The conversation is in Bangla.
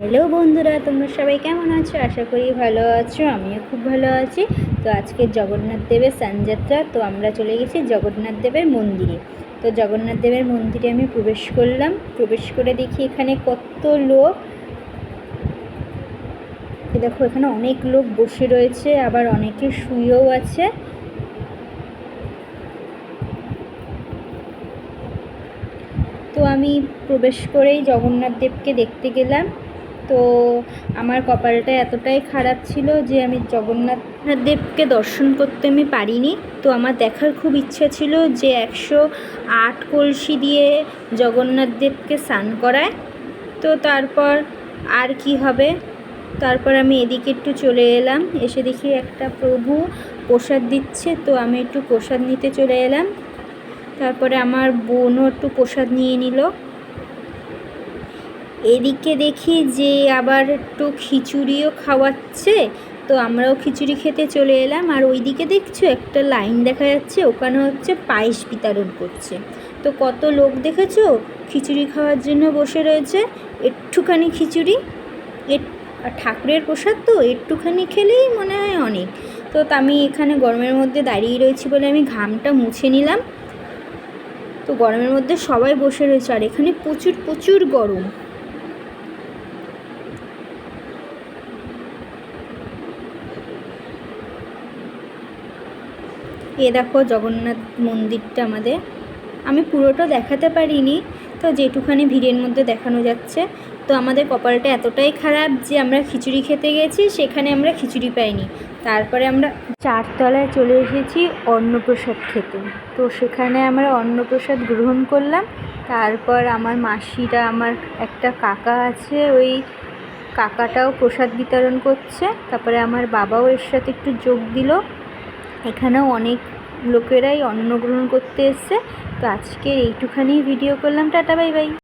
হ্যালো বন্ধুরা, তোমরা সবাই কেমন আছো? আশা করি ভালো আছো। আমিও খুব ভালো আছি। তো আজকে জগন্নাথ দেবের স্নানযাত্রা, তো আমরা চলে গেছি জগন্নাথ দেবের মন্দিরে। তো জগন্নাথ দেবের মন্দিরে আমি প্রবেশ করলাম। প্রবেশ করে দেখি এখানে কত লোক। দেখো এখানে অনেক লোক বসে রয়েছে, আবার অনেকে শুয়েও আছে। তো আমি প্রবেশ করেই জগন্নাথ দেবকে দেখতে গেলাম। তো আমার কপালটা এতটাই খারাপ ছিল যে আমি জগন্নাথ দেবকে দর্শন করতে আমি পারিনি। তো আমার দেখার খুব ইচ্ছা ছিল যে 108 কলসি দিয়ে জগন্নাথ দেবকে স্নান করায়। তো তারপর আর কি হবে, তারপর আমি এদিকে একটু চলে এলাম। এসে দেখি একটা প্রভু প্রসাদ দিচ্ছে, তো আমি একটু প্রসাদ নিতে চলে এলাম। তারপরে আমার বোনও একটু প্রসাদ নিয়ে নিল। এদিকে দেখি যে আবার একটু খিচুড়িও খাওয়াচ্ছে, তো আমরাও খিচুড়ি খেতে চলে এলাম। আর ওইদিকে দেখছো একটা লাইন দেখা যাচ্ছে, ওখানে হচ্ছে পায়েস বিতরণ করছে। তো কত লোক দেখেছো খিচুড়ি খাওয়ার জন্য বসে রয়েছে। একটুখানি খিচুড়ি, ঠাকুরের প্রসাদ তো একটুখানি খেলেই মনে হয় অনেক। তো আমি এখানে গরমের মধ্যে দাঁড়িয়ে রয়েছি বলে আমি ঘামটা মুছে নিলাম। তো গরমের মধ্যে সবাই বসে রয়েছে, আর এখানে প্রচুর প্রচুর গরম। এ দেখো জগন্নাথ মন্দিরটা আমাদের, আমি পুরোটা দেখাতে পারিনি, তো যেটুখানি ভিড়ের মধ্যে দেখানো যাচ্ছে। তো আমাদের কপালটা এতটাই খারাপ যে আমরা খিচুড়ি খেতে গেছি, সেখানে আমরা খিচুড়ি পাইনি। তারপরে আমরা 4তলায় চলে এসেছি অন্নপ্রসাদ খেতে। তো সেখানে আমরা অন্নপ্রসাদ গ্রহণ করলাম। তারপর আমার মাসিরা, আমার একটা কাকা আছে, ওই কাকাটাও প্রসাদ বিতরণ করছে। তারপরে আমার বাবাও এর সাথে একটু যোগ দিল। এখানেও অনেক লোকেরাই অন্ন গ্রহণ করতে এসছে। তো আজকের এইটুখানি ভিডিও করলাম। Tata, bye bye.